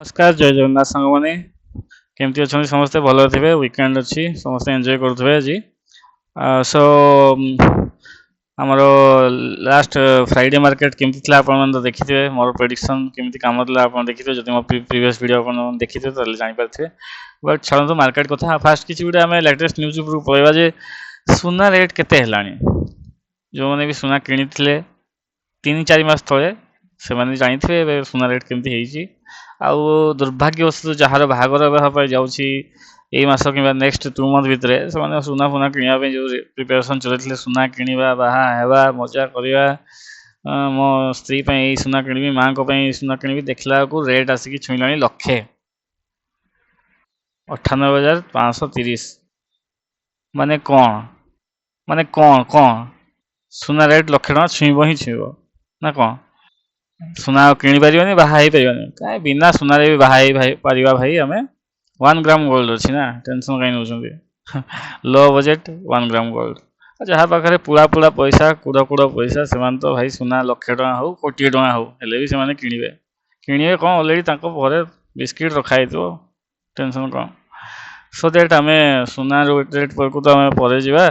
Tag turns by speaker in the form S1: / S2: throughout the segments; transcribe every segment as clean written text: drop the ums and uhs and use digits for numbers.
S1: नमस्कार जय जगन्नाथ सांग मैंने केमती अच्छा समस्ते भल थे वीकेंड अच्छी समस्ते एंजॉय करुवे आज सो आमर लास्ट फ्राइडे मार्केट केमती थी आप देखिए मोर प्रेडिक्शन केमती काम आप देखिए जब मो प्रीवियस वीडियो आप देखिए तो जापारे बट छाड़ू मार्केट कथा फास्ट किसी गोटे आम लेटेस्ट न्यूज उपरू पड़ेगा जे सुना रेट केते जो मैंने भी सुना किनी 3-4 मास तले से जानी सुना रेट केमती आउ दुर्भाग्यवश जार बाहागर जाऊँगी यही मास कि नेक्स्ट 2 मंथ भितर से सुना फुना किणा जो प्रिपेरेसन चलते सुना किणवा बाहा मजा करवा मो स्त्री सुना किणी माँ सुना किणी देखला रेट आसिक छुईला 1,98,530 माने कौन सुना रेट 1,00,000 टका छुईब ही छुईब ना कौन सुना किणी पारे बाहा कहीं बिना सुना भी बाहा पारिबा भाई आम 1 ग्राम गोल्ड अच्छी ना टेंशन कहीं नौ लो बजेट 1 ग्राम गोल्ड जहाँ पाखे पुड़ा पैसा कूड़ पैसा से तो भाई सुना 1,00,000 टका हो 1,00,00,000 टका हो भी से किणे कौन अलरेडी बिस्किट रखाई टेंशन कौन सो दैट आम सुना रेट को तो आम पर जा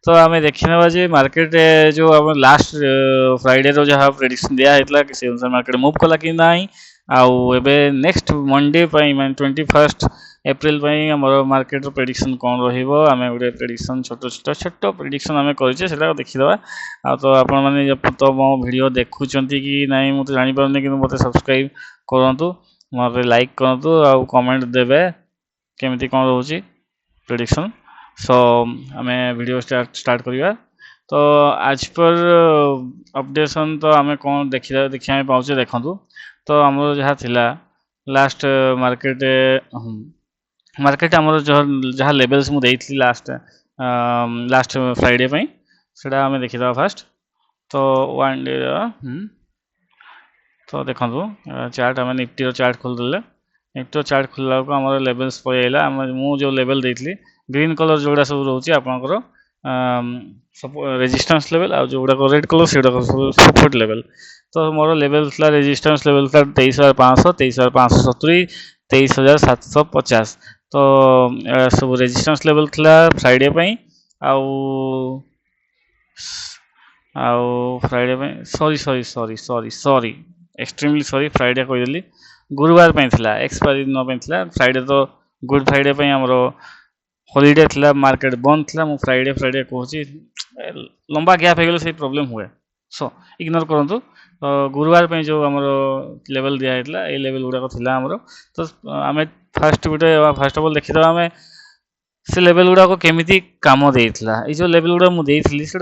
S1: तो आम देखने जे मार्केट जो आम लास्ट फ्राइडे रो जहाँ प्रेडिक्शन दिया से अनुसार मार्केट मूव कला कि ना आउ एबे नेक्स्ट मंडे मैं 21 एप्रिल आमर मार्केट प्रेडिक्शन कौन रमें गोटे प्रेडिक्शन छोट प्रेडिक्शन आम कर देखीदे तो आपण मैंने तो मो वीडियो देखुं कि नहीं मुझे जापारे कि मत सब्सक्राइब करूँ मत लाइक करूँ आउ कमेंट देवे केमती कौन रोचे प्रेडिक्शन सो आम वीडियो स्टार्ट करवा तो आज पर अपडेशन तो आम कौन देखा पाचे देखु तो आमर जहाँ थिला लास्ट मार्केट आमर जहाँ लेवल्स मुझे लास्ट फ्राइडे से आम देखीद फास्ट तो 1 डे तो देखो चार्ट आम निफ्टी चार्ट खोलदेले निफ्टी चार्ट खोलला आम लेवल्स पलैला मुझे लेवल देती ग्रीन कलर जोड़ा सब रोचे आपंकर रेजिस्टेंस लेवल आ जो गुड़ाक रेड कलर से सपोर्ट लेवल तो मोर लेवल था रेजिस्टेंस लेवल था 23,500 23,570 23,750 तो सब रेजिस्टेंस लेवल था फ्राइडे आउ Friday sorry extremely sorry Friday कहीदेली गुरुवार था एक्सपायरी दिन फ्राइडे तो गुड फ्राइडे आमर हॉलीडे थी मार्केट बंद थी मुझे फ्राइडे कहूँ लंबा गैप हो से प्रॉब्लम हुए सो इग्नोर करूँ गुरुवार जो आम लेवल दिखाई ये लेवल गुड़ाक थी आमर तो आम फास्ट गोटे फास्ट अफ अल देखीद आम से लेवल गुड़ाक केमी कम देता ये जो लेवल गुड़ा मुझे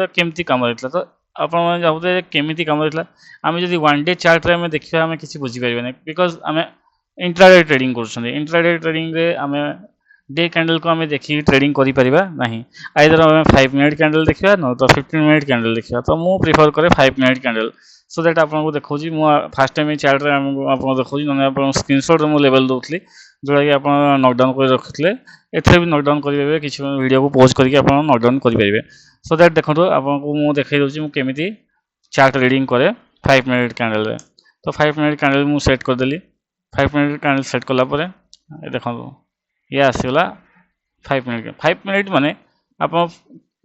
S1: केमती कम देता तो आपने भावते केमी कम देता आम जो 1 डे चार्ट में देखा आम किसी बुझीपारे बिकज आम इंट्राडे ट्रेडिंग कर इंट्राडे ट्रेडिंग आम डे कैंडल को आम देखिए ट्रेडिंग करें ना आइदर आम 5 मिनट कैंडल देखा न तो 15 मिनट कैंडल देखा तो मुझे प्रिफर करे 5 मिनट कैंडल सो दैट आपको देखा फास्ट टाइम चार्ट आपको देखा ना स्क्रीनशॉट मुझे लेवल दूसरी जोटा कि आप नकडाउन कर रखते एथे भी नकडाउन करेंगे किसी वीडियो को पोज करके आप नकडाउन करेंगे सो दैट देखो आपको मुझे देखा दूसरी केमी चार्ट रीडिंग करे 5 मिनट कैंडल तो 5 मिनट कैंडल मुझे सेट करदेली 5 मिनट कैंडल सेट कलापर देखो ये आसगला 5 मिनट माने आप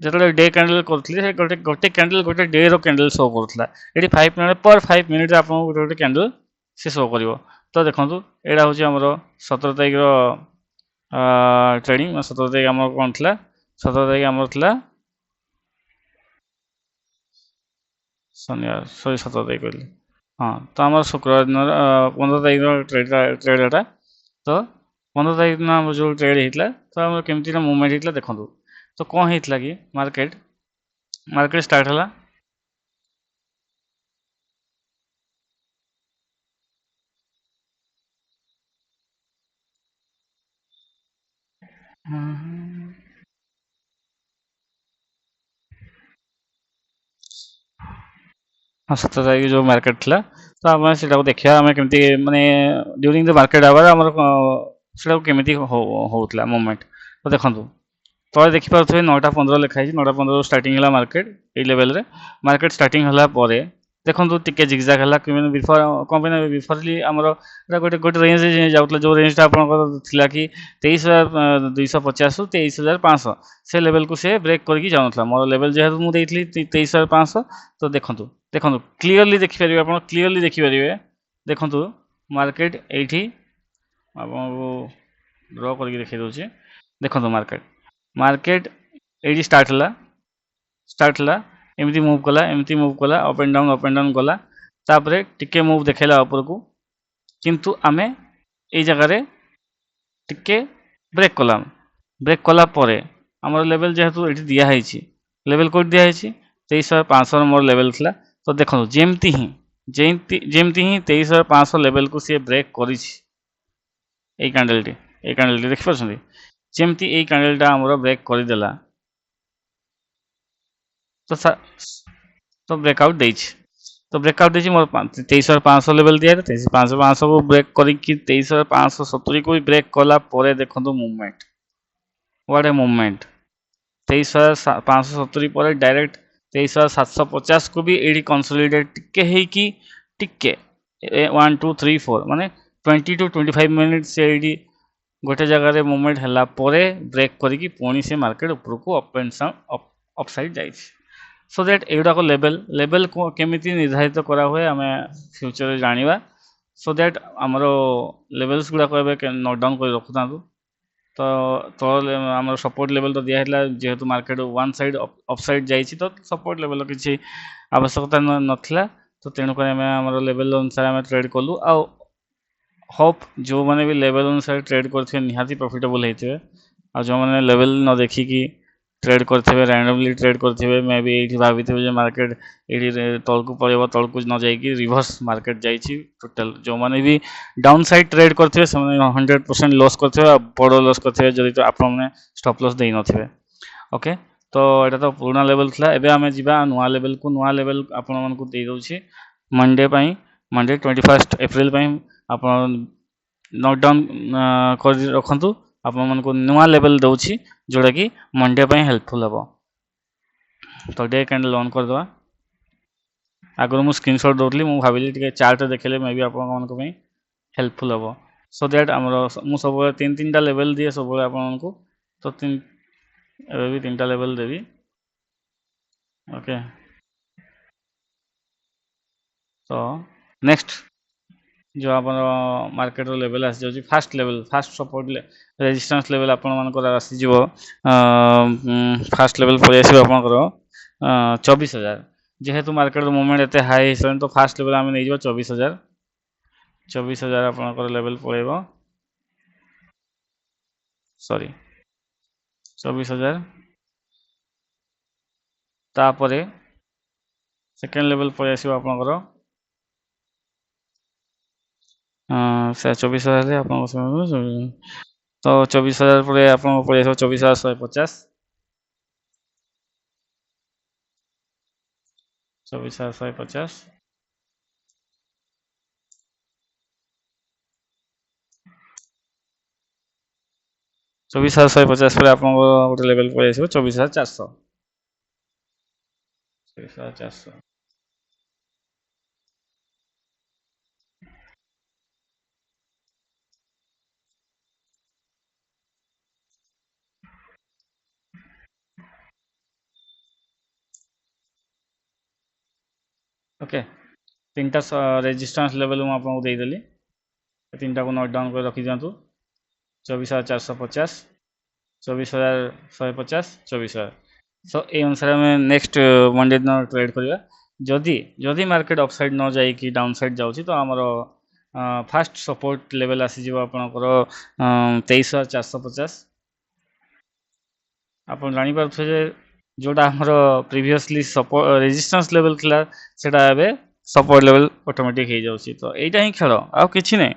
S1: जो डे कैंडल करते गोटे कैंडल गोटे डे रो कैंडल शो करूला ये 5 मिनट पर 5 मिनट आप गोटे गोटे कैंडल से शो कर तो देखो यहाँ हूँ आमर 17 तारीख ट्रेडिंग 17 तारीख आम कौन थी 17 तारीख आम थी शनिवार सॉरी 17 तारीख कहली हाँ तो आम शुक्रवार दिन 15 तारीख ट्रेडटा तो 15 तारीख दिन जो ट्रेड होता तो आम केमती मुवमेंट होता देखो तो कौन होता कि मार्केट स्टार्ट है हाँ 17 तारीख जो मार्केट थी तो आम से देखा आम केमती माने ड्यूरिंग द मार्केट आवर आम से केमी होता मुवमेंट तो देखो तले देखिपे 9टा 15 लिखाई 9टा 15 स्टार्टिंग है मार्केट ये लेवल रे मार्केट स्टार्टिंग है ଦେଖନ୍ତୁ ଟିକେ ଜିଗଜାକ୍ ହେଲା କି ବିଫୋର କ'ଣ ପାଇଁ ନା ବିଫୋରଲି ଆମର ଏଇଟା ଗୋଟେ ଗୋଟେ ରେଞ୍ଜ ଯାଉଥିଲା ଯେଉଁ ରେଞ୍ଜଟା ଆପଣଙ୍କର ଥିଲା କି 23,250ରୁ 23,500 ସେ ଲେଭେଲକୁ ସେ ବ୍ରେକ୍ କରିକି ଯାଉନଥିଲା। ମୋର ଲେଭେଲ ଯେହେତୁ ମୁଁ ଦେଇଥିଲି 23,500 ତ ଦେଖନ୍ତୁ ଦେଖନ୍ତୁ କ୍ଲିଅରଲି ଦେଖିପାରିବେ, ଆପଣ କ୍ଲିଅରଲି ଦେଖିପାରିବେ। ଦେଖନ୍ତୁ ମାର୍କେଟ ଏଇଠି ଆପଣଙ୍କୁ ଡ୍ର କରିକି ଦେଖାଇ ଦେଉଛି। ଦେଖନ୍ତୁ ମାର୍କେଟ ଏଇଠି ଷ୍ଟାର୍ଟ ହେଲା ଏମିତି ମୁଭ୍ କଲା, ଏମିତି ମୁଭ୍ କଲା, ଅପ୍ ଆଣ୍ଡ ଡାଉନ୍ ଗଲା, ତାପରେ ଟିକେ ମୁଭ୍ ଦେଖାଇଲା ଉପରକୁ, କିନ୍ତୁ ଆମେ ଏଇ ଜାଗାରେ ଟିକେ ବ୍ରେକ୍ କଲା ପରେ ଆମର ଲେଭେଲ ଯେହେତୁ ଏଠି ଦିଆହେଇଛି, ଲେଭେଲ କୋଉଠି ଦିଆହେଇଛି 23,500 ମୋର ଲେଭେଲ ଥିଲା। ତ ଦେଖନ୍ତୁ ଯେମିତି ହିଁ 23,500 ଲେଭେଲକୁ ସିଏ ବ୍ରେକ୍ କରିଛି, ଏଇ କ୍ୟାଣ୍ଡେଲଟି ଦେଖିପାରୁଛନ୍ତି, ଯେମିତି ଏଇ କ୍ୟାଣ୍ଡେଲଟା ଆମର ବ୍ରେକ୍ କରିଦେଲା ତ ବ୍ରେକ୍ଆଉଟ୍ ଦେଇଛି ମୋର 23,500 ଲେଭେଲ ଦିଆହେଲା। 23,500କୁ ବ୍ରେକ୍ କରିକି 23,570କୁ ବି ବ୍ରେକ୍ କଲା ପରେ ଦେଖନ୍ତୁ ମୁଭମେଣ୍ଟ, ହ୍ୱାଟ୍ ଏ ମୁଭମେଣ୍ଟ। 23,570 ପରେ ଡାଇରେକ୍ଟ 23,750କୁ ବି ଏଇଠି କନସୋଲିଡେଟ୍ ଟିକେ ହେଇକି ଟିକେ 1 2 3 4 ମାନେ 20 to 25 ମିନିଟ୍ ସେ ଏଇଠି ଗୋଟେ ଜାଗାରେ ମୁଭମେଣ୍ଟ ହେଲା ପରେ ବ୍ରେକ୍ କରିକି ପୁଣି ସେ ମାର୍କେଟ ଉପରକୁ ଅପ୍ ସାଇଡ୍ ଯାଇଛି। ସୋ ଦ୍ୟାଟ୍ ଏଗୁଡ଼ାକ ଲେଭେଲ କେମିତି ନିର୍ଦ୍ଧାରିତ କରାହୁଏ ଆମେ ଫ୍ୟୁଚରରେ ଜାଣିବା। ସୋ ଦ୍ୟାଟ୍ ଆମର ଲେଭେଲ୍ସ ଗୁଡ଼ାକ ଏବେ ନୋଟ୍ ଡାଉନ୍ କରି ରଖୁଥାନ୍ତୁ। ତ ତଳ ଆମର ସପୋର୍ଟ ଲେଭେଲ ତ ଦିଆହେଇଥିଲା, ଯେହେତୁ market one side up side ଯାଇଛି ତ ସପୋର୍ଟ ଲେଭେଲର କିଛି ଆବଶ୍ୟକତା ନଥିଲା। ତ ତେଣୁକରି ଆମେ ଆମର ଲେଭେଲ ଅନୁସାରେ ଆମେ ଟ୍ରେଡ୍ କଲୁ। ଆଉ ହୋପ୍ ଯେଉଁମାନେ ବି ଲେଭେଲ ଅନୁସାରେ ଟ୍ରେଡ୍ କରିଥିବେ ନିହାତି ପ୍ରଫିଟେବୁଲ୍ ହେଇଥିବେ। ଆଉ ଯେଉଁମାନେ ଲେଭେଲ ନ ଦେଖିକି ଟ୍ରେଡ୍ କରିଥିବେ, ରାଣ୍ଡମଲି ଟ୍ରେଡ୍ କରିଥିବେ, ମେ ବି ଏଇଠି ଭାବିଥିବେ ଯେ ମାର୍କେଟ ଏଇଠି ତଳକୁ ପଳେଇବ, ତଳକୁ ନ ଯାଇକି ରିଭର୍ସ ମାର୍କେଟ ଯାଇଛି ଟୋଟାଲ। ଯେଉଁମାନେ ବି ଡାଉନ୍ ସାଇଡ୍ ଟ୍ରେଡ୍ କରିଥିବେ ସେମାନେ 100% ଲସ୍ କରିଥିବେ, ଆଉ ବଡ଼ ଲସ୍ କରିଥିବେ ଯଦି ଆପଣମାନେ ଷ୍ଟପ୍ ଲସ୍ ଦେଇନଥିବେ। ଓକେ, ତ ଏଇଟା ତ ପୁରୁଣା ଲେଭେଲ ଥିଲା। ଏବେ ଆମେ ଯିବା ନୂଆ ଲେଭେଲକୁ। ନୂଆ ଲେଭେଲ ଆପଣମାନଙ୍କୁ ଦେଇଦେଉଛି ମଣ୍ଡେ ପାଇଁ, ମଣ୍ଡେ 21 ଏପ୍ରିଲ ପାଇଁ ଆପଣ ନୋଟ୍ ଡାଉନ୍ କରି ରଖନ୍ତୁ। ଆପଣମାନଙ୍କୁ ନୂଆ ଲେଭେଲ ଦେଉଛି ଯେଉଁଟାକି ମଣ୍ଡେ ପାଇଁ ହେଲ୍ପଫୁଲ୍ ହେବ। ତ ଡେ କ୍ୟାଣ୍ଡେଲ୍ ଅନ୍ କରିଦେବା। ଆଗରୁ ମୁଁ ସ୍କ୍ରିନଶଟ୍ ଦେଉଥିଲି, ମୁଁ ଭାବିଲି ଟିକେ ଚାର୍ଟ ଦେଖିଲେ ମେ ବି ଆପଣମାନଙ୍କ ପାଇଁ ହେଲ୍ପଫୁଲ୍ ହେବ। ସୋ ଦ୍ୟାଟ୍ ଆମର ମୁଁ ସବୁବେଳେ ତିନିଟା ଲେଭେଲ ଦିଏ ସବୁବେଳେ ଆପଣମାନଙ୍କୁ। ତ ଏବେ ବି 3ଟା ଲେଭେଲ ଦେବି। ଓକେ, ତ ନେକ୍ସଟ ଯେଉଁ ଆମର ମାର୍କେଟର ଲେଭେଲ ଆସିଯାଉଛି ଫାଷ୍ଟ ସପୋର୍ଟ ରେଜିଷ୍ଟାନ୍ସ ଲେଭେଲ ଆପଣମାନଙ୍କର ଆସିଯିବ। ଫାଷ୍ଟ ଲେଭେଲ ପଳେଇ ଆସିବ ଆପଣଙ୍କର 24,000। ଯେହେତୁ ମାର୍କେଟର ମୁଭମେଣ୍ଟ ଏତେ ହାଇ ହେଇସାରିଲାଣି ତ ଫାଷ୍ଟ ଲେଭେଲ ଆମେ ନେଇଯିବା 24,000। 24,000 ଆପଣଙ୍କର ଲେଭେଲ ପଳେଇବ, 24,000। ତାପରେ ସେକେଣ୍ଡ ଲେଭେଲ ପଳେଇ ଆସିବ ଆପଣଙ୍କର 24,000ରେ ଆପଣଙ୍କ ତ 24,000 ପରେ ଆପଣଙ୍କ ପଳେଇ ଆସିବ 24,150। 24,150। 24,150 ପରେ ଆପଣଙ୍କ ଗୋଟେ ଲେଭେଲ ପଳେଇ ଆସିବ 24,400। 24,400। ଓକେ, 3ଟା ରେଜିଷ୍ଟାନ୍ସ ଲେଭେଲ ମୁଁ ଆପଣଙ୍କୁ ଦେଇଦେଲି। 3ଟାକୁ ନୋଟ୍ ଡାଉନ୍ କରି ରଖିଦିଅନ୍ତୁ। 24,450, 24,150, 24,000। ସୋ এই ଅନୁସାରେ ଆମେ ନେକ୍ସଟ ମଣ୍ଡେ ଦିନ ଟ୍ରେଡ୍ କରିବା। ଯଦି ମାର୍କେଟ ଅପ୍ ସାଇଡ୍ ନ ଯାଇକି ଡାଉନ୍ ସାଇଡ୍ ଯାଉଛି ତ ଆମର ଫାଷ୍ଟ ସପୋର୍ଟ ଲେଭେଲ ଆସିଯିବ ଆପଣଙ୍କର 23,450। ଆପଣ ଜାଣିପାରୁଥିବେ ଯେ ଯେଉଁଟା ଆମର ପ୍ରିଭିୟସଲି ରେଜିଷ୍ଟାନ୍ସ ଲେଭେଲ ଥିଲା ସେଇଟା ଏବେ ସପୋର୍ଟ ଲେଭେଲ ଅଟୋମେଟିକ୍ ହେଇଯାଉଛି। ତ ଏଇଟା ହିଁ ଖେଳ, ଆଉ କିଛି ନାହିଁ।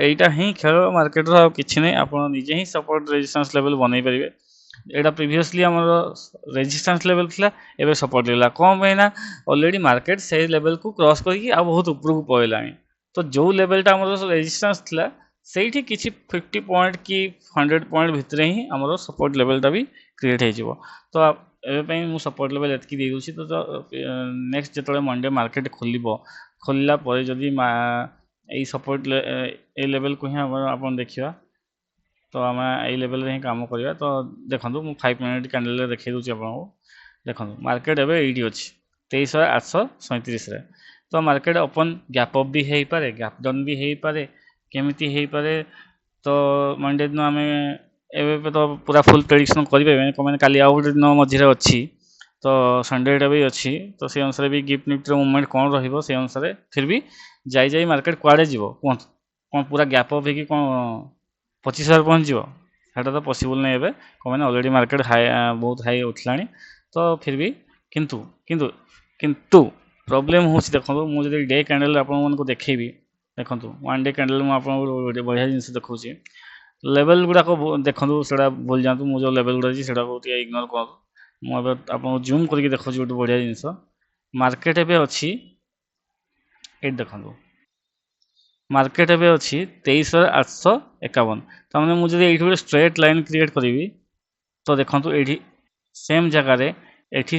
S1: ଏଇଟା ହିଁ ଖେଳ ମାର୍କେଟର, ଆଉ କିଛି ନାହିଁ। ଆପଣ ନିଜେ ହିଁ ସପୋର୍ଟ ରେଜିଷ୍ଟାନ୍ସ ଲେଭେଲ ବନେଇ ପାରିବେ। ଏଇଟା ପ୍ରିଭିୟସଲି ଆମର ରେଜିଷ୍ଟାନ୍ସ ଲେଭେଲ ଥିଲା, ଏବେ ସପୋର୍ଟ ଲେଭେଲ। କ'ଣ ପାଇଁ ନା ଅଲରେଡ଼ି ମାର୍କେଟ ସେଇ ଲେଭେଲକୁ କ୍ରସ୍ କରିକି ଆଉ ବହୁତ ଉପରକୁ ପଳେଇଲାଣି। ତ ଯେଉଁ ଲେଭେଲଟା ଆମର ରେଜିଷ୍ଟାନ୍ସ ଥିଲା ସେଇଠି କିଛି 50 ପଏଣ୍ଟ କି 100 ପଏଣ୍ଟ ଭିତରେ ହିଁ ଆମର ସପୋର୍ଟ ଲେଭେଲଟା ବି କ୍ରିଏଟ୍ ହେଇଯିବ। ତ ଏବେ ପାଇଁ ମୁଁ ସପୋର୍ଟ ଲେଭେଲ୍ ଏତିକି ଦେଇଦେଉଛି। ତ ନେକ୍ସଟ ଯେତେବେଳେ ମଣ୍ଡେ ମାର୍କେଟ ଖୋଲିଲା ପରେ ଯଦି ଏଇ ସପୋର୍ଟ ଏଇ ଲେଭେଲକୁ ହିଁ ଆପଣ ଦେଖିବା, ତ ଆମେ ଏଇ ଲେଭେଲରେ ହିଁ କାମ କରିବା। ତ ଦେଖନ୍ତୁ ମୁଁ 5 ମିନିଟ୍ କ୍ୟାଣ୍ଡେଲରେ ଦେଖାଇ ଦେଉଛି ଆପଣଙ୍କୁ। ଦେଖନ୍ତୁ ମାର୍କେଟ ଏବେ ଏଇଠି ଅଛି 23,837ରେ। ତ ମାର୍କେଟ ଓପନ୍ ଗ୍ୟାପ୍ ଅପ୍ ବି ହେଇପାରେ, ଗ୍ୟାପ୍ ଡାଉନ୍ ବି ହେଇପାରେ, କେମିତି ହେଇପାରେ। ତ ମଣ୍ଡେ ଦିନ ଆମେ ଏବେ ତ ପୁରା ଫୁଲ୍ ପ୍ରେଡ଼ିକ୍ସନ୍ କରିପାରିବେନି, କ'ଣ ମାନେ କାଲି ଆଉ ଗୋଟେ ଦିନ ମଝିରେ ଅଛି, ତ ସଣ୍ଡେଟା ବି ଅଛି। ତ ସେଇ ଅନୁସାରେ ବି ଗିଫ୍ଟ ନିଫ୍ଟିର ମୁଭମେଣ୍ଟ କ'ଣ ରହିବ, ସେଇ ଅନୁସାରେ ଫିର୍ ବି ଯାଇ ମାର୍କେଟ କୁଆଡ଼େ ଯିବ କୁହନ୍ତୁ? କ'ଣ ପୁରା ଗ୍ୟାପ୍ ଅପ୍ ହେଇକି କ'ଣ 25,000 ପହଞ୍ଚିଯିବ? ସେଇଟା ତ ପସିବୁଲ୍ ନାହିଁ ଏବେ, କ'ଣ ମାନେ ଅଲରେଡ଼ି ମାର୍କେଟ ବହୁତ ହାଇ ଉଠିଲାଣି। ତ ଫିର୍ ବି କିନ୍ତୁ କିନ୍ତୁ କିନ୍ତୁ ପ୍ରୋବ୍ଲେମ୍ ହେଉଛି, ଦେଖନ୍ତୁ ମୁଁ ଯଦି ଡେ କ୍ୟାଣ୍ଡେଲ୍ ଆପଣମାନଙ୍କୁ ଦେଖେଇବି, ଦେଖନ୍ତୁ 1 ଡେ କ୍ୟାଣ୍ଡେଲ୍ ମୁଁ ଆପଣଙ୍କୁ ଗୋଟେ ବଢ଼ିଆ ଜିନିଷ ଦେଖାଉଛି। ଲେଭେଲ୍ ଗୁଡ଼ାକ ଦେଖନ୍ତୁ, ସେଇଟା ଭୁଲି ଯାଆନ୍ତୁ। ମୁଁ ଯେଉଁ ଲେଭେଲ୍ ଗୁଡ଼ା ଅଛି ସେଇଟାକୁ ଟିକେ ଇଗ୍ନୋର କରନ୍ତୁ। ମୁଁ ଏବେ ଆପଣଙ୍କୁ ଜୁମ୍ କରିକି ଦେଖାଉଛି ଗୋଟେ ବଢ଼ିଆ ଜିନିଷ। ମାର୍କେଟ ଏବେ ଅଛି, ଏଇଠି ଦେଖନ୍ତୁ, ମାର୍କେଟ ଏବେ ଅଛି 23,851। ତାମାନେ ମୁଁ ଯଦି ଏଇଠି ଗୋଟେ ଷ୍ଟ୍ରେଟ୍ ଲାଇନ୍ କ୍ରିଏଟ୍ କରିବି, ତ ଦେଖନ୍ତୁ ଏଇଠି ସେମ୍ ଜାଗାରେ ଏଠି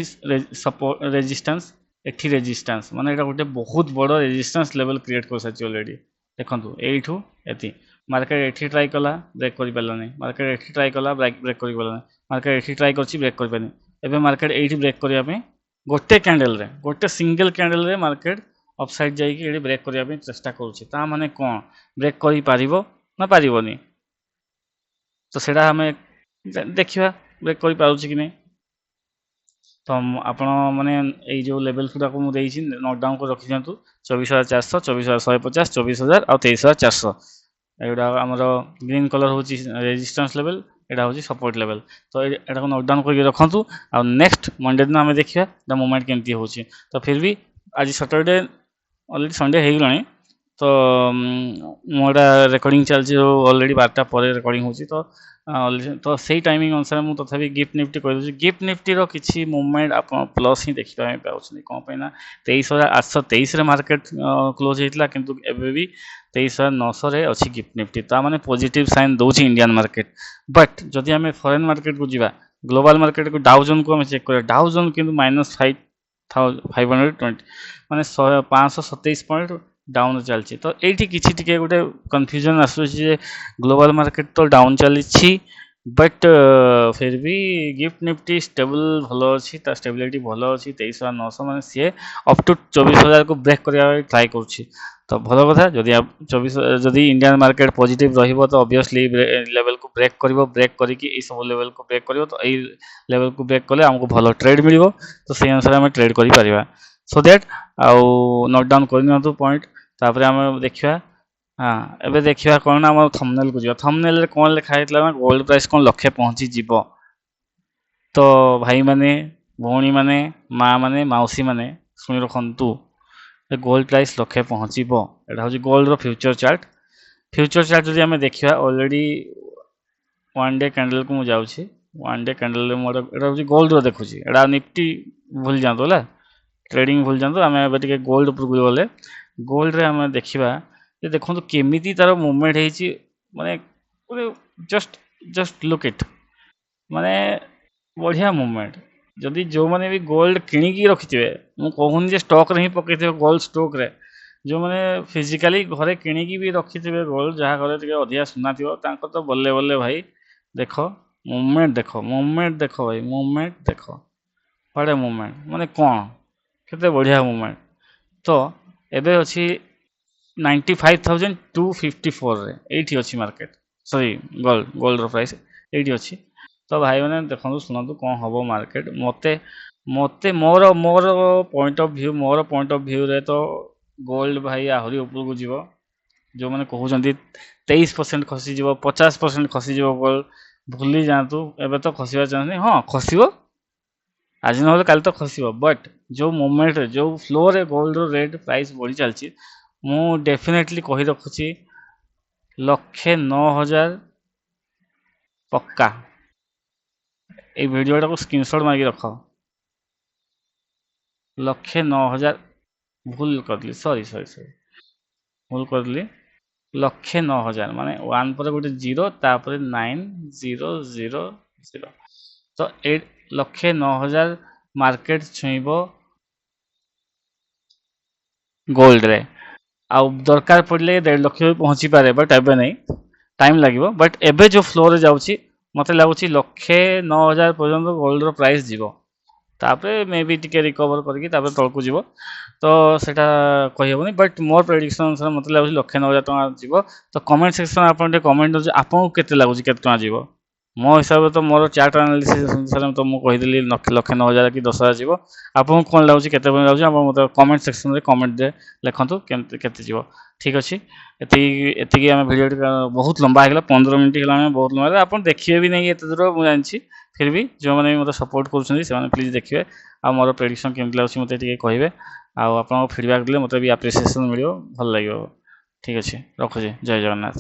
S1: ରେଜିଷ୍ଟାନ୍ସ, ଏଠି ରେଜିଷ୍ଟାନ୍ସ, ମାନେ ଏଇଟା ଗୋଟେ ବହୁତ ବଡ଼ ରେଜିଷ୍ଟାନ୍ସ ଲେଭେଲ୍ କ୍ରିଏଟ୍ କରିସାରିଛି ଅଲରେଡ଼ି। ଦେଖନ୍ତୁ ଏଇଠୁ ଏଠି ମାର୍କେଟ ଏଠି ଟ୍ରାଏ କଲା, ବ୍ରେକ୍ କରିପାରିଲାନି। ମାର୍କେଟ ଏଠି ଟ୍ରାଏ କଲା, ବ୍ରେକ୍ କରିପାରିଲାନି। ମାର୍କେଟ ଏଠି ଟ୍ରାଏ କରିଛି, ବ୍ରେକ୍ କରିପାରିନି। ଏବେ ମାର୍କେଟ ଏଇଠି ବ୍ରେକ୍ କରିବା ପାଇଁ ଗୋଟେ କ୍ୟାଣ୍ଡେଲରେ, ଗୋଟେ ସିଙ୍ଗଲ କ୍ୟାଣ୍ଡେଲରେ ମାର୍କେଟ ଅପସାଇଡ୍ ଯାଇକି ଏଠି ବ୍ରେକ୍ କରିବା ପାଇଁ ଚେଷ୍ଟା କରୁଛି। ତା ମାନେ କ'ଣ, ବ୍ରେକ୍ କରିପାରିବ ନା ପାରିବନି? ତ ସେଇଟା ଆମେ ଦେଖିବା ବ୍ରେକ୍ କରିପାରୁଛି କି ନାହିଁ। ତ ଆପଣ ମାନେ ଏଇ ଯେଉଁ ଲେଭେଲ୍ ଗୁଡ଼ାକୁ ମୁଁ ଦେଇଛି ନୋଟ୍ ଡାଉନ୍ କରି ରଖିଦିଅନ୍ତୁ। 24,400, 24,150, 24,000 ଆଉ 23,400। ଏଗୁଡ଼ା ଆମର ଗ୍ରୀନ୍ କଲର୍ ହେଉଛି ରେଜିଷ୍ଟାନ୍ସ ଲେଭେଲ୍, ଏଇଟା ହେଉଛି ସପୋର୍ଟ ଲେଭେଲ୍। ତ ଏଇଟାକୁ ନୋଟ୍ ଡାଉନ୍ କରିକି ରଖନ୍ତୁ। ଆଉ ନେକ୍ସଟ ମଣ୍ଡେ ଦିନ ଆମେ ଦେଖିବା ତା ମୁଭମେଣ୍ଟ କେମିତି ହେଉଛି। ତ ଫିର୍ ବି ଆଜି ସଟରଡେ, ଅଲରେଡ଼ି ସଣ୍ଡେ ହେଇଗଲାଣି। ତ ମୁଁ ଏଇଟା ରେକର୍ଡ଼ିଂ ଚାଲିଛି, ଯେଉଁ ଅଲରେଡ଼ି 12ଟା ପରେ ରେକର୍ଡ଼ିଂ ହେଉଛି। ତ ସେଇ ଟାଇମିଂ ଅନୁସାରେ ମୁଁ ତଥାପି ଗିଫ୍ଟ ନିଫ୍ଟି କହିଦେଉଛି। ଗିଫ୍ଟ ନିଫ୍ଟିର କିଛି ମୁଭମେଣ୍ଟ ଆପଣ ପ୍ଲସ୍ ହିଁ ଦେଖିବା ପାଇଁ ପାଉଛନ୍ତି। କ'ଣ ପାଇଁ ନା 23,823ରେ ମାର୍କେଟ କ୍ଲୋଜ୍ ହେଇଥିଲା, କିନ୍ତୁ ଏବେ ବି 23,900ରେ ଅଛି ଗିଫ୍ଟ ନିଫ୍ଟି। ତା ମାନେ ପଜିଟିଭ୍ ସାଇନ୍ ଦେଉଛି ଇଣ୍ଡିଆନ୍ ମାର୍କେଟ। ବଟ୍ ଯଦି ଆମେ ଫରେନ୍ ମାର୍କେଟକୁ ଯିବା, ଗ୍ଲୋବାଲ୍ ମାର୍କେଟକୁ, ଡାଉ ଜୋନ୍କୁ ଆମେ ଚେକ୍ କରିବା, ଡାଉ ଜୋନ୍ କିନ୍ତୁ -520, ମାନେ 527 ପଏଣ୍ଟ ଡାଉନ୍ ଚାଲିଛି। ତ ଏଇଠି କିଛି ଟିକେ ଗୋଟେ କନଫ୍ୟୁଜନ୍ ଆସୁଛି ଯେ ଗ୍ଲୋବାଲ୍ ମାର୍କେଟ ତ ଡାଉନ୍ ଚାଲିଛି, ବଟ୍ ଫିର୍ ବି ଗିଫ୍ଟ ନିଫ୍ଟି ଷ୍ଟେବଲ୍ ଭଲ ଅଛି, ତା ଷ୍ଟେବିଲିଟି ଭଲ ଅଛି। 23,900 ମାନେ ସିଏ ଅପ୍ ଟୁ 24,000କୁ ବ୍ରେକ୍ କରିବା ପାଇଁ ଟ୍ରାଏ କରୁଛି। ତ ଭଲ କଥା, ଯଦି ଇଣ୍ଡିଆନ୍ ମାର୍କେଟ ପଜିଟିଭ୍ ରହିବ ତ ଅବଭିୟସଲି ଲେଭେଲ୍କୁ ବ୍ରେକ୍ କରିବ। ବ୍ରେକ୍ କରିକି ଏଇସବୁ ଲେଭେଲ୍କୁ ବ୍ରେକ୍ କରିବ, ତ ଏଇ ଲେଭେଲ୍କୁ ବ୍ରେକ୍ କଲେ ଆମକୁ ଭଲ ଟ୍ରେଡ୍ ମିଳିବ। ତ ସେଇ ଅନୁସାରେ ଆମେ ଟ୍ରେଡ୍ କରିପାରିବା। ସୋ ଦ୍ୟାଟ୍, ଆଉ ନୋଟ୍ ଡାଉନ୍ କରିନିଅନ୍ତୁ ପଏଣ୍ଟ। ତାପରେ ଆମେ ଦେଖିବା, ଏବେ ଦେଖିବା କ'ଣ ନା ଆମର ଥମ୍ବନେଲ୍କୁ ଯିବା। ଥମ୍ବନେଲ୍ରେ କ'ଣ ଲେଖା ହେଇଥିଲା ନା ଗୋଲ୍ଡ ପ୍ରାଇସ୍ କ'ଣ ଲକ୍ଷେ ପହଞ୍ଚିଯିବ। ତ ଭାଇମାନେ, ଭଉଣୀମାନେ, ମାଆମାନେ, ମାଉସୀମାନେ ଶୁଣି ରଖନ୍ତୁ, ଗୋଲ୍ଡ ପ୍ରାଇସ୍ ଲକ୍ଷେ ପହଞ୍ଚିବ। ଏଇଟା ହେଉଛି ଗୋଲ୍ଡର ଫ୍ୟୁଚର ଚାର୍ଟ। ଫ୍ୟୁଚର ଚାର୍ଟ ଯଦି ଆମେ ଦେଖିବା, ଅଲରେଡ଼ି 1 ଡେ କ୍ୟାଣ୍ଡେଲକୁ ମୁଁ ଯାଉଛି। 1 ଡେ କ୍ୟାଣ୍ଡେଲରେ ମୋର ଏଇଟା ହେଉଛି ଗୋଲ୍ଡର ଦେଖୁଛି। ଏଇଟା ନିଫ୍ଟି ଭୁଲି ଯାଆନ୍ତୁ ହେଲା, ଟ୍ରେଡ଼ିଂ ଭୁଲି ଯାଆନ୍ତୁ। ଆମେ ଏବେ ଟିକେ ଗୋଲ୍ଡ ଉପରକୁ ଗଲେ, ଗୋଲ୍ଡରେ ଆମେ ଦେଖିବା ଯେ ଦେଖନ୍ତୁ କେମିତି ତାର ମୁଭମେଣ୍ଟ ହେଇଛି। ମାନେ ଜଷ୍ଟ ଲୁକ୍ ଇଟ୍, ମାନେ ବଢ଼ିଆ ମୁଭମେଣ୍ଟ। ଯଦି ଯେଉଁମାନେ ବି ଗୋଲ୍ଡ କିଣିକି ରଖିଥିବେ, ମୁଁ କହୁନି ଯେ ଷ୍ଟକ୍ରେ ହିଁ ପକାଇଥିବେ ଗୋଲ୍ଡ ଷ୍ଟକ୍ରେ, ଯେଉଁମାନେ ଫିଜିକାଲି ଘରେ କିଣିକି ବି ରଖିଥିବେ ଗୋଲ୍ଡ, ଯାହା ଘରେ ଟିକେ ଅଧିକା ସୁନା ଥିବ, ତାଙ୍କ ତ ବଲ୍ଲେ ବଲ୍ଲେ ଭାଇ। ଦେଖ ମୁଭମେଣ୍ଟ, ଦେଖ ମୁଭମେଣ୍ଟ, ଦେଖ ଭାଇ ମୁଭମେଣ୍ଟ ଦେଖ, ହ୍ୱାଟ୍ ଏ ମୁଭମେଣ୍ଟ, ମାନେ କ'ଣ କେତେ ବଢ଼ିଆ ମୁଭମେଣ୍ଟ। ତ ଏବେ ଅଛି 95,254ରେ, ଏଇଠି ଅଛି ମାର୍କେଟ, ସରି ଗୋଲ୍ଡର ପ୍ରାଇସ୍ ଏଇଠି ଅଛି। ତ ଭାଇମାନେ ଦେଖନ୍ତୁ, ଶୁଣନ୍ତୁ କ'ଣ ହେବ ମାର୍କେଟ। ମୋତେ ମୋର ପଏଣ୍ଟ ଅଫ୍ ଭ୍ୟୁରେ ତ ଗୋଲ୍ଡ ଭାଇ ଆହୁରି ଉପରକୁ ଯିବ। ଯେଉଁମାନେ କହୁଛନ୍ତି 23% ଖସିଯିବ, 50% ଖସିଯିବ ଗୋଲ୍ଡ, ଭୁଲି ଯାଆନ୍ତୁ। ଏବେ ତ ଖସିବା ଚାନ୍ସ ନାହିଁ। ହଁ ଖସିବ, ଆଜି ନହେଲେ କାଲି ତ ଖସିବ। ବଟ୍ ଯେଉଁ ମୁଭମେଣ୍ଟରେ, ଯେଉଁ ଫ୍ଲୋରେ ଗୋଲ୍ଡର ରେଟ୍ ପ୍ରାଇସ୍ ବଢ଼ି ଚାଲିଛି, ମୁଁ ଡେଫିନେଟଲି କହି ରଖୁଛି 109,000 ପକ୍କା। এই ଭିଡ଼ିଓଟାକୁ ସ୍କ୍ରିନଶଟ୍ ମାରିକି ରଖ। 109,000, ଭୁଲ କରିଦେଲି, ସରି ଭୁଲ କରିଦେଲି। 109,000 ମାନେ 1 ପରେ ଗୋଟେ 0, ତାପରେ 9000। ତ 1,09,000 ମାର୍କେଟ ଛୁଇଁବ ଗୋଲ୍ଡରେ। ଆଉ ଦରକାର ପଡ଼ିଲେ 1.5 ଲକ୍ଷ ବି ପହଞ୍ଚି ପାରେ, ବଟ୍ ଏବେ ନାହିଁ, ଟାଇମ୍ ଲାଗିବ। ବଟ୍ ଏବେ ଯେଉଁ ଫ୍ଲୋରେ ଯାଉଛି ମୋତେ ଲାଗୁଛି 1,09,000 ପର୍ଯ୍ୟନ୍ତ ଗୋଲ୍ଡର ପ୍ରାଇସ୍ ଯିବ। ତାପରେ ମେ ବି ଟିକେ ରିକଭର କରିକି ତାପରେ ତଳକୁ ଯିବ, ତ ସେଇଟା କହିହେବନି। ବଟ୍ ମୋର ପ୍ରେଡ଼ିକ୍ସନ୍ ଅନୁସାରେ ମୋତେ ଲାଗୁଛି 1,09,000 ଟଙ୍କା ଯିବ। ତ କମେଣ୍ଟ ସେକ୍ସନ୍ ଆପଣ ଟିକେ କମେଣ୍ଟ କରୁଛି ଆପଣଙ୍କୁ କେତେ ଲାଗୁଛି କେତେ ଟଙ୍କା ଯିବ। ମୋ ହିସାବରେ ତ ମୋର ଚାର୍ଟ ଆନାଲିସିସ୍ ଅନୁସାରେ ତ ମୁଁ କହିଦେଲି 1,09,000 କି 10,000 ଯିବ। ଆପଣଙ୍କୁ କ'ଣ ଲାଗୁଛି କେତେ ପର୍ଯ୍ୟନ୍ତ ଲାଗୁଛି ଆପଣ ମୋତେ କମେଣ୍ଟ ସେକ୍ସନରେ କମେଣ୍ଟରେ ଲେଖନ୍ତୁ କେମିତି କେତେ ଯିବ। ଠିକ୍ ଅଛି, ଏତିକି ଆମେ ଭିଡ଼ିଓଟି ବହୁତ ଲମ୍ବା ହେଇଗଲା, 15 ମିନିଟ୍ ହେଇଗଲାଣି, ବହୁତ ଲମ୍ବା ହେଇଗଲା। ଆପଣ ଦେଖିବେ ବି ନାହିଁ ଏତେ ଦୂର ମୁଁ ଜାଣିଛି, ଫିର୍ ବି ଯେଉଁମାନେ ବି ମୋତେ ସପୋର୍ଟ କରୁଛନ୍ତି ସେମାନେ ପ୍ଲିଜ୍ ଦେଖିବେ। ଆଉ ମୋର ପ୍ରେଡ଼ିକ୍ସନ୍ କେମିତି ଲାଗୁଛି ମୋତେ ଟିକେ କହିବେ। ଆଉ ଆପଣଙ୍କ ଫିଡ଼ବ୍ୟାକ୍ ଦେଲେ ମୋତେ ବି ଆପ୍ରିସିଏସନ୍ ମିଳିବ, ଭଲ ଲାଗିବ। ଠିକ୍ ଅଛି, ରଖୁଛି, ଜୟ ଜଗନ୍ନାଥ।